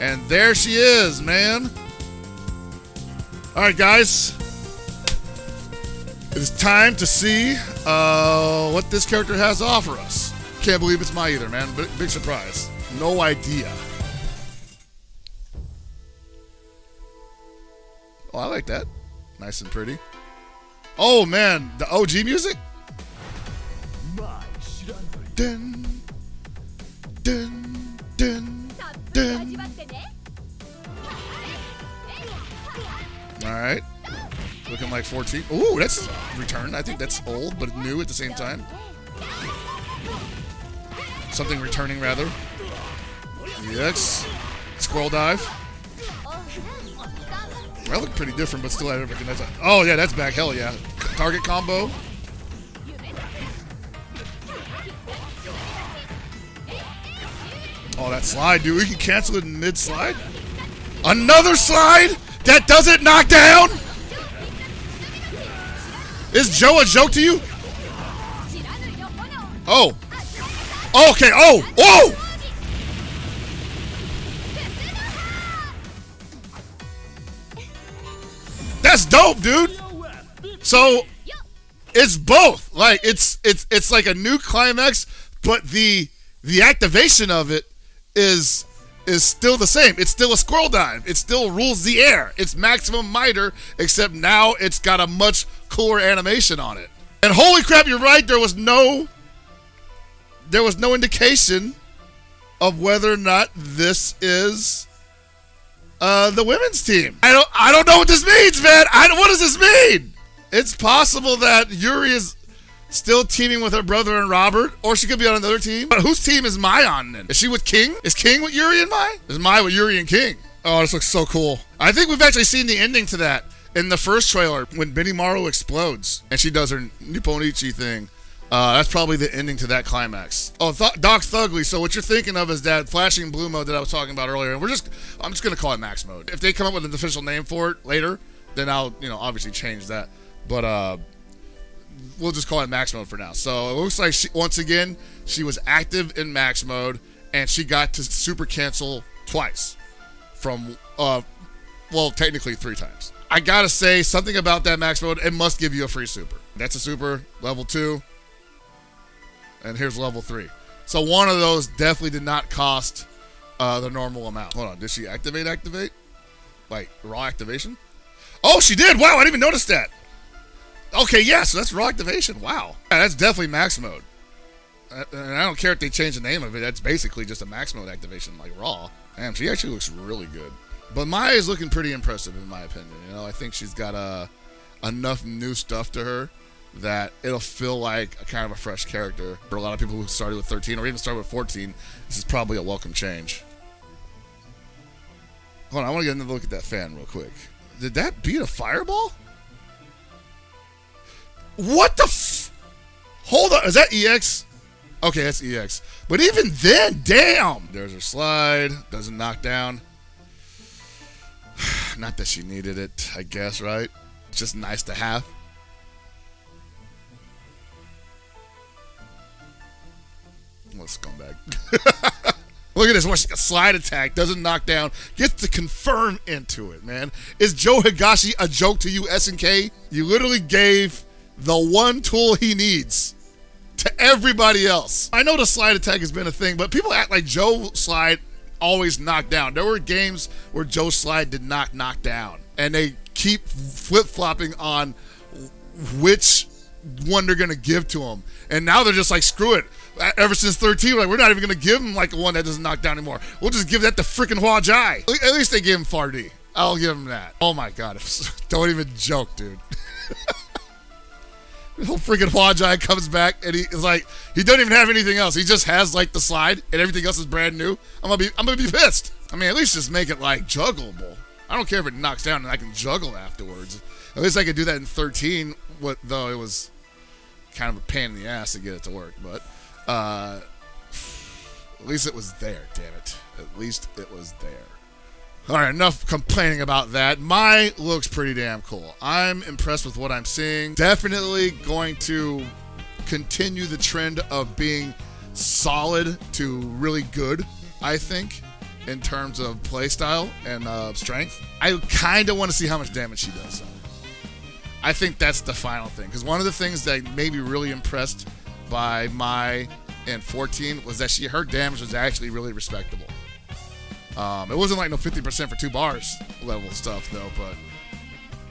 And there she is, man. All right, guys. It's time to see what this character has to offer us. Can't believe it's my either, man. Big surprise. No idea. Oh, I like that. Nice and pretty. Oh, man. The OG music? Dun, dun, dun, dun. All right. Looking like 14. Ooh, that's returned. I think that's old, but new at the same time. Something returning, rather. EX. Squirrel dive. That looked pretty different, but still I don't recognize that. Oh, yeah, that's back. Hell yeah. Target combo. Oh, that slide, dude. We can cancel it in mid-slide. Another slide that doesn't knock down? Is Joe a joke to you? Oh. Okay. Oh. Whoa. That's dope, dude. So it's both. Like it's like a new climax, but the activation of it is still the same. It's still a squirrel dive. It still rules the air. It's maximum miter, except now it's got a much cooler animation on it. And holy crap, you're right. There was no indication of whether or not this is the women's team. I don't know what this means, man. What does this mean? It's possible that Yuri is still teaming with her brother and Robert, or she could be on another team. But whose team is Mai on then? Is she with King? Is King with Yuri and Mai? Is Mai with Yuri and King? Oh, this looks so cool. I think we've actually seen the ending to that in the first trailer when Benimaru explodes and she does her Nipponichi thing. That's probably the ending to that climax. Oh, Doc Thugly. So what you're thinking of is that flashing blue mode that I was talking about earlier. And I'm just gonna call it max mode. If they come up with an official name for it later, then I'll obviously change that. But we'll just call it max mode for now. So it looks like once again she was active in max mode and she got to super cancel twice from well, technically 3 times. I gotta say something about that max mode. It must give you a free super. That's a super level 2. And here's level 3. So one of those definitely did not cost the normal amount. Hold on, did she activate? Like raw activation? Oh, she did. Wow, I didn't even notice that. Okay, yeah, so that's raw activation. Wow. Yeah, that's definitely max mode. And I don't care if they change the name of it. That's basically just a max mode activation, like raw. Damn, she actually looks really good. But Maya is looking pretty impressive, in my opinion. I think she's got enough new stuff to her that it'll feel like a kind of a fresh character. For a lot of people who started with 13 or even started with 14, this is probably a welcome change. Hold on, I want to get another look at that fan real quick. Did that beat a fireball? What the Hold on, is that EX? Okay, that's EX. But even then, damn! There's her slide, doesn't knock down. Not that she needed it, I guess, right? It's just nice to have. What a scumbag. Look at this. Watch a slide attack. Doesn't knock down. Gets to confirm into it, man. Is Joe Higashi a joke to you, SNK? You literally gave the one tool he needs to everybody else. I know the slide attack has been a thing, but people act like Joe slide always knocked down. There were games where Joe slide did not knock down. And they keep flip-flopping on which one they're going to give to him. And now they're just like, screw it. Ever since 13, like, we're not even going to give him like one that doesn't knock down anymore. We'll just give that to freaking Hua Jai. At least they gave him Fardi. I'll give him that. Oh my God. Don't even joke, dude. The whole freaking Hua Jai comes back and he's like, he doesn't even have anything else. He just has like the slide and everything else is brand new. I'm gonna be pissed. I mean, at least just make it like juggleable. I don't care if it knocks down and I can juggle afterwards. At least I could do that in 13, though it was kind of a pain in the ass to get it to work. But at least it was there, damn it. At least it was there. All right, enough complaining about that. Mai looks pretty damn cool. I'm impressed with what I'm seeing. Definitely going to continue the trend of being solid to really good, I think. in terms of play style and strength. I kind of want to see how much damage she does. I think that's the final thing. Because one of the things that made me really impressed by Mai in 14 was that her damage was actually really respectable. It wasn't like no 50% for 2 bars level stuff though, but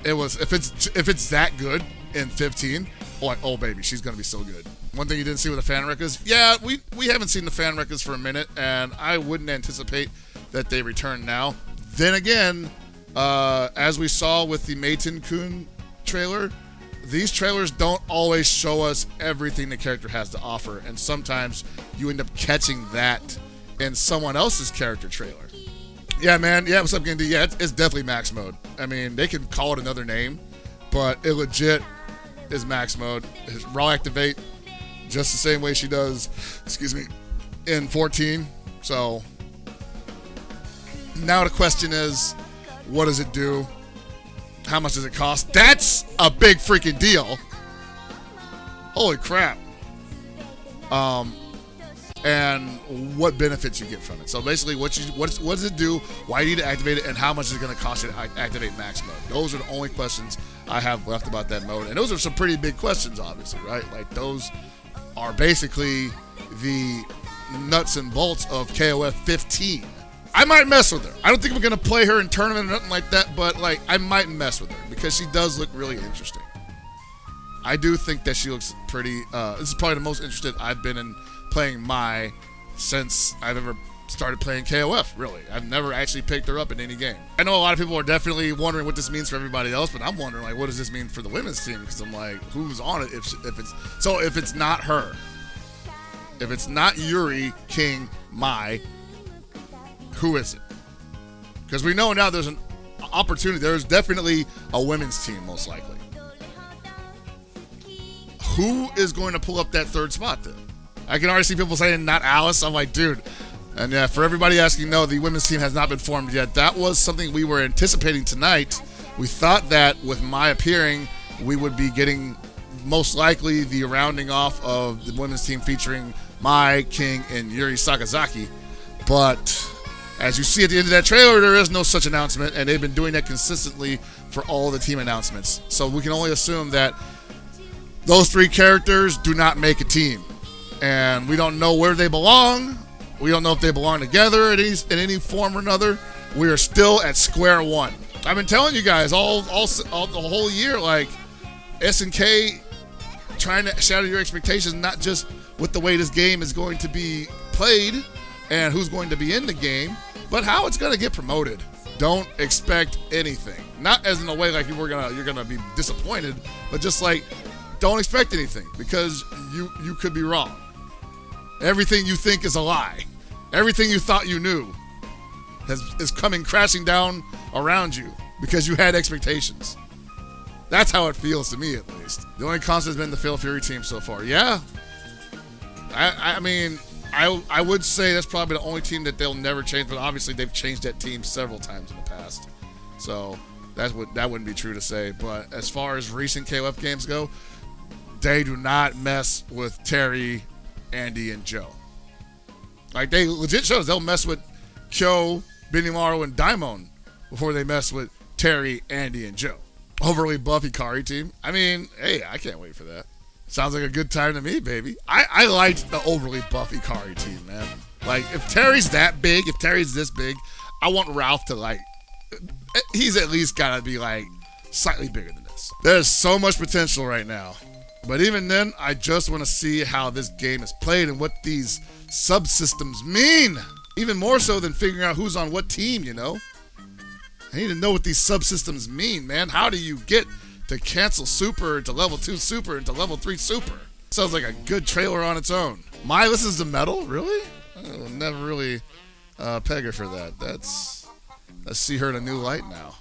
it was, if it's that good in 15, like, oh baby, she's gonna be so good. One thing you didn't see with the fan records, yeah, we haven't seen the fan records for a minute, and I wouldn't anticipate that they return now. Then again, as we saw with the Meiten-kun trailer, these trailers don't always show us everything the character has to offer, and sometimes you end up catching that in someone else's character trailer. Yeah, man. Yeah, what's up, Gendy? Yeah, it's definitely max mode. I mean, they can call it another name, but it legit is max mode. It's raw activate just the same way she does, excuse me, in 14. So now the question is, what does it do? How much does it cost? That's a big freaking deal. Holy crap. And what benefits you get from it. So basically, what does it do? Why do you need to activate it? And how much is it going to cost you to activate max mode? Those are the only questions I have left about that mode. And those are some pretty big questions, obviously, right? Like, those are basically the nuts and bolts of KOF 15. I might mess with her. I don't think we're going to play her in tournament or nothing like that, but like, I might mess with her because she does look really interesting. I do think that she looks pretty, this is probably the most interested I've been in playing Mai since I've ever started playing KOF, really. I've never actually picked her up in any game. I know a lot of people are definitely wondering what this means for everybody else, but I'm wondering, like, what does this mean for the women's team? Because I'm like, who's on it if it's not her? If it's not Yuri, King, Mai, who is it? Because we know now there's an opportunity. There's definitely a women's team, most likely. Who is going to pull up that third spot then? I can already see people saying not Alice. I'm like, dude. And yeah, for everybody asking, no, the women's team has not been formed yet. That was something we were anticipating tonight. We thought that with Mai appearing, we would be getting most likely the rounding off of the women's team featuring Mai, King, and Yuri Sakazaki. But as you see at the end of that trailer, there is no such announcement, and they've been doing that consistently for all the team announcements. So we can only assume that those 3 characters do not make a team. And we don't know where they belong. We don't know if they belong together in any form or another. We are still at square one. I've been telling you guys all the whole year, like, SNK trying to shatter your expectations, not just with the way this game is going to be played and who's going to be in the game, but how it's going to get promoted. Don't expect anything. Not as in a way like you're gonna be disappointed, but just like, don't expect anything because you could be wrong. Everything you think is a lie. Everything you thought you knew is coming crashing down around you because you had expectations. That's how it feels to me, at least. The only constant has been the Fatal Fury team so far. Yeah. I mean, I would say that's probably the only team that they'll never change, but obviously they've changed that team several times in the past. So that wouldn't be true to say. But as far as recent KOF games go, they do not mess with Terry, Andy, and Joe. Like, they legit shows they'll mess with Kyo, Benimaru, and Daimon before they mess with Terry, Andy, and Joe. Overly buff Ikari team. I mean, hey, I can't wait for that. Sounds like a good time to me, baby. I liked the overly buff Ikari team, man. Like, if Terry's that big, if Terry's this big, I want Ralph to, like, he's at least got to be, like, slightly bigger than this. There's so much potential right now. But even then, I just want to see how this game is played and what these subsystems mean. Even more so than figuring out who's on what team, you know? I need to know what these subsystems mean, man. How do you get to cancel super into level 2 super into level 3 super? Sounds like a good trailer on its own. Mai listens to metal? Really? I will never really peg her for that. Let's see her in a new light now.